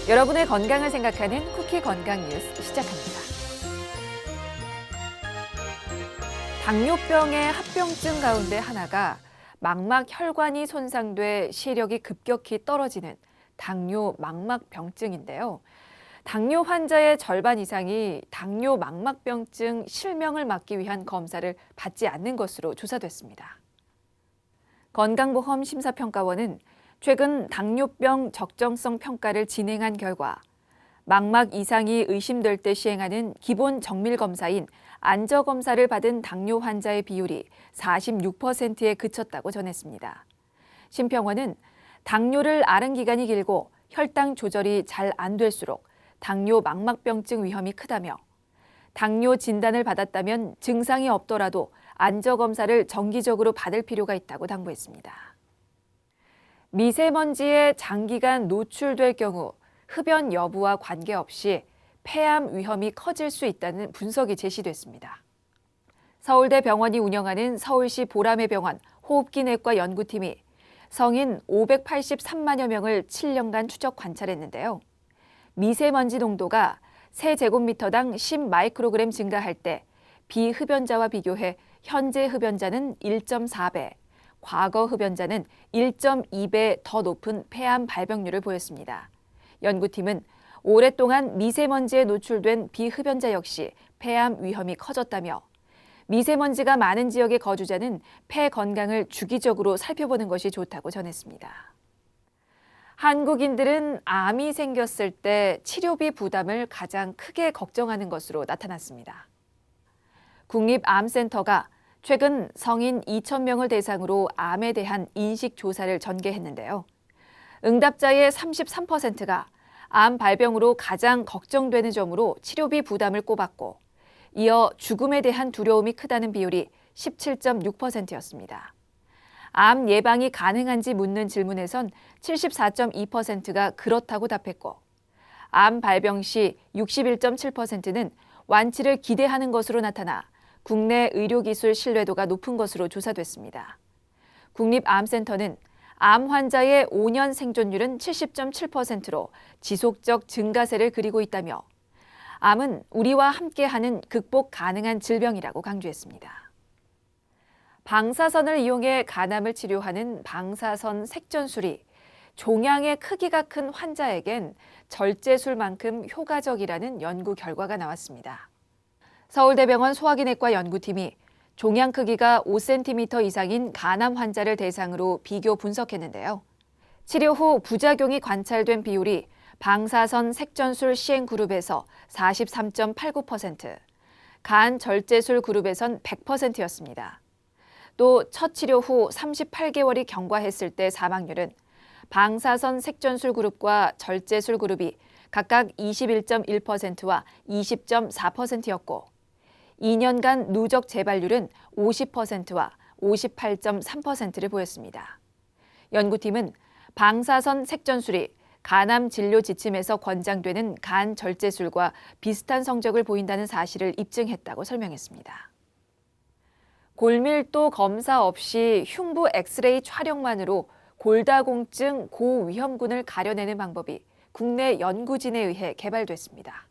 여러분의 건강을 생각하는 쿠키 건강 뉴스 시작합니다. 당뇨병의 합병증 가운데 하나가 망막 혈관이 손상돼 시력이 급격히 떨어지는 당뇨 망막병증인데요. 당뇨 환자의 절반 이상이 당뇨 망막병증 실명을 막기 위한 검사를 받지 않는 것으로 조사됐습니다. 건강보험심사평가원은 최근 당뇨병 적정성 평가를 진행한 결과 망막 이상이 의심될 때 시행하는 기본 정밀 검사인 안저 검사를 받은 당뇨 환자의 비율이 46%에 그쳤다고 전했습니다. 심평원은 당뇨를 앓은 기간이 길고 혈당 조절이 잘 안 될수록 당뇨 망막병증 위험이 크다며 당뇨 진단을 받았다면 증상이 없더라도 안저 검사를 정기적으로 받을 필요가 있다고 당부했습니다. 미세먼지에 장기간 노출될 경우 흡연 여부와 관계없이 폐암 위험이 커질 수 있다는 분석이 제시됐습니다. 서울대 병원이 운영하는 서울시 보라매 병원 호흡기내과 연구팀이 성인 583만여 명을 7년간 추적 관찰했는데요. 미세먼지 농도가 세제곱미터당 10마이크로그램 증가할 때 비흡연자와 비교해 현재 흡연자는 1.4배, 과거 흡연자는 1.2배 더 높은 폐암 발병률을 보였습니다. 연구팀은 오랫동안 미세먼지에 노출된 비흡연자 역시 폐암 위험이 커졌다며 미세먼지가 많은 지역의 거주자는 폐 건강을 주기적으로 살펴보는 것이 좋다고 전했습니다. 한국인들은 암이 생겼을 때 치료비 부담을 가장 크게 걱정하는 것으로 나타났습니다. 국립암센터가 최근 성인 2,000명을 대상으로 암에 대한 인식 조사를 전개했는데요. 응답자의 33%가 암 발병으로 가장 걱정되는 점으로 치료비 부담을 꼽았고, 이어 죽음에 대한 두려움이 크다는 비율이 17.6%였습니다. 암 예방이 가능한지 묻는 질문에선 74.2%가 그렇다고 답했고, 암 발병 시 61.7%는 완치를 기대하는 것으로 나타나 국내 의료기술 신뢰도가 높은 것으로 조사됐습니다. 국립암센터는 암 환자의 5년 생존율은 70.7%로 지속적 증가세를 그리고 있다며 암은 우리와 함께하는 극복 가능한 질병이라고 강조했습니다. 방사선을 이용해 간암을 치료하는 방사선 색전술이 종양의 크기가 큰 환자에겐 절제술만큼 효과적이라는 연구 결과가 나왔습니다. 서울대병원 소화기내과 연구팀이 종양 크기가 5cm 이상인 간암 환자를 대상으로 비교 분석했는데요. 치료 후 부작용이 관찰된 비율이 방사선 색전술 시행 그룹에서 43.89%, 간 절제술 그룹에선 100%였습니다. 또 첫 치료 후 38개월이 경과했을 때 사망률은 방사선 색전술 그룹과 절제술 그룹이 각각 21.1%와 20.4%였고 2년간 누적 재발률은 50%와 58.3%를 보였습니다. 연구팀은 방사선 색전술이 간암 진료 지침에서 권장되는 간 절제술과 비슷한 성적을 보인다는 사실을 입증했다고 설명했습니다. 골밀도 검사 없이 흉부 엑스레이 촬영만으로 골다공증 고위험군을 가려내는 방법이 국내 연구진에 의해 개발됐습니다.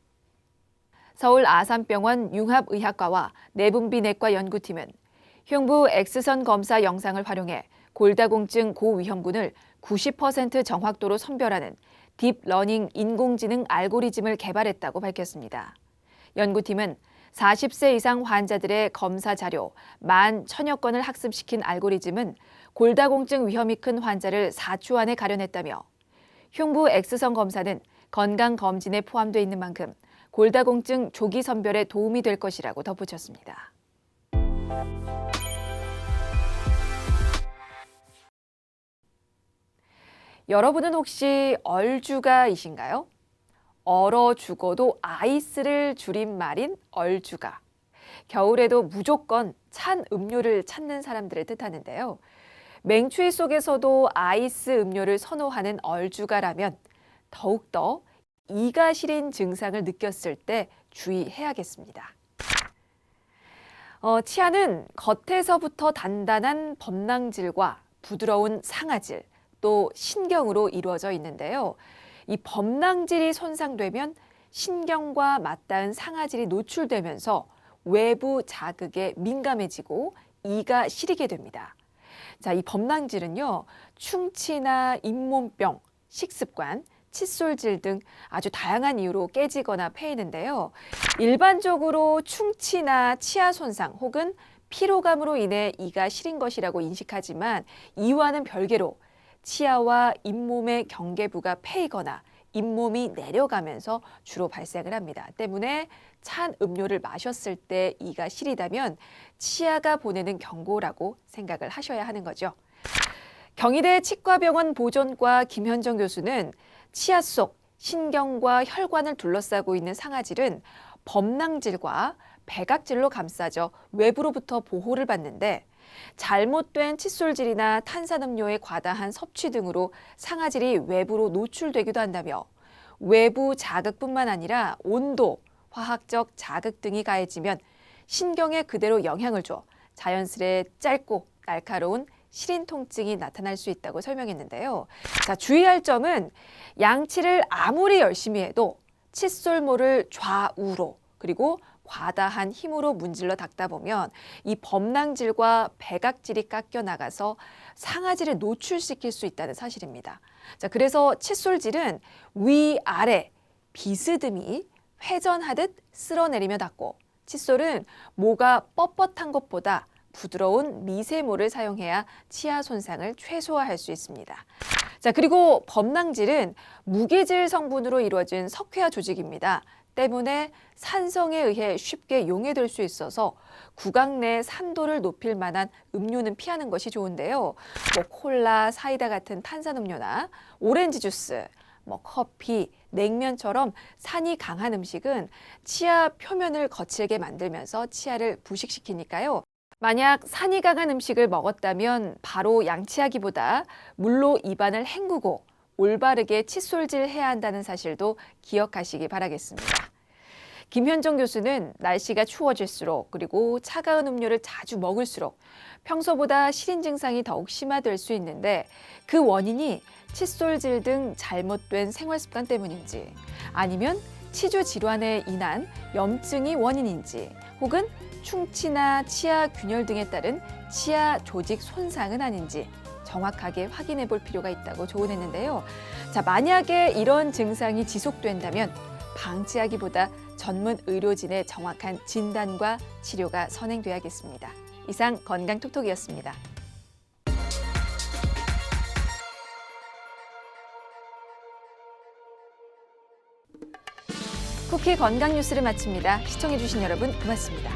서울 아산병원 융합의학과와 내분비내과 연구팀은 흉부 X선 검사 영상을 활용해 골다공증 고위험군을 90% 정확도로 선별하는 딥러닝 인공지능 알고리즘을 개발했다고 밝혔습니다. 연구팀은 40세 이상 환자들의 검사 자료 11,000여 건을 학습시킨 알고리즘은 골다공증 위험이 큰 환자를 4초 안에 가려냈다며 흉부 X선 검사는 건강검진에 포함되어 있는 만큼 골다공증 조기 선별에 도움이 될 것이라고 덧붙였습니다. 여러분은 혹시 얼주가이신가요? 얼어 죽어도 아이스를 줄임말인 얼주가. 겨울에도 무조건 찬 음료를 찾는 사람들을 뜻하는데요. 맹추위 속에서도 아이스 음료를 선호하는 얼주가라면 더욱더 이가 시린 증상을 느꼈을 때 주의해야겠습니다. 치아는 겉에서부터 단단한 범랑질과 부드러운 상아질, 또 신경으로 이루어져 있는데요. 이 범낭질이 손상되면 신경과 맞닿은 상아질이 노출되면서 외부 자극에 민감해지고 이가 시리게 됩니다. 자, 이 범낭질은요, 충치나 잇몸병, 식습관, 칫솔질 등 아주 다양한 이유로 깨지거나 패이는데요. 일반적으로 충치나 치아 손상 혹은 피로감으로 인해 이가 시린 것이라고 인식하지만 이와는 별개로 치아와 잇몸의 경계부가 패이거나 잇몸이 내려가면서 주로 발생을 합니다. 때문에 찬 음료를 마셨을 때 이가 시리다면 치아가 보내는 경고라고 생각을 하셔야 하는 거죠. 경희대 치과병원 보존과 김현정 교수는 치아 속 신경과 혈관을 둘러싸고 있는 상아질은 범낭질과 백악질로 감싸져 외부로부터 보호를 받는데 잘못된 칫솔질이나 탄산음료의 과다한 섭취 등으로 상아질이 외부로 노출되기도 한다며 외부 자극뿐만 아니라 온도, 화학적 자극 등이 가해지면 신경에 그대로 영향을 줘 자연스레 짧고 날카로운 시린 통증이 나타날 수 있다고 설명했는데요. 자, 주의할 점은 양치를 아무리 열심히 해도 칫솔모를 좌우로 그리고 과다한 힘으로 문질러 닦다 보면 이 범낭질과 백악질이 깎여 나가서 상아질을 노출시킬 수 있다는 사실입니다. 자, 그래서 칫솔질은 위아래 비스듬히 회전하듯 쓸어내리며 닦고 칫솔은 모가 뻣뻣한 것보다 부드러운 미세모를 사용해야 치아 손상을 최소화할 수 있습니다. 자, 그리고 범낭질은 무기질 성분으로 이루어진 석회화 조직입니다. 때문에 산성에 의해 쉽게 용해될 수 있어서 구강 내 산도를 높일 만한 음료는 피하는 것이 좋은데요. 콜라, 사이다 같은 탄산음료나 오렌지 주스, 커피, 냉면처럼 산이 강한 음식은 치아 표면을 거칠게 만들면서 치아를 부식시키니까요. 만약 산이 강한 음식을 먹었다면 바로 양치하기보다 물로 입안을 헹구고 올바르게 칫솔질 해야 한다는 사실도 기억하시기 바라겠습니다. 김현정 교수는 날씨가 추워질수록 그리고 차가운 음료를 자주 먹을수록 평소보다 시린 증상이 더욱 심화될 수 있는데 그 원인이 칫솔질 등 잘못된 생활 습관 때문인지 아니면 치주 질환에 인한 염증이 원인인지 혹은 충치나 치아 균열 등에 따른 치아 조직 손상은 아닌지 정확하게 확인해 볼 필요가 있다고 조언했는데요. 자, 만약에 이런 증상이 지속된다면 방치하기보다 전문 의료진의 정확한 진단과 치료가 선행돼야겠습니다. 이상 건강톡톡이었습니다. 쿠키 건강 뉴스를 마칩니다. 시청해주신 여러분 고맙습니다.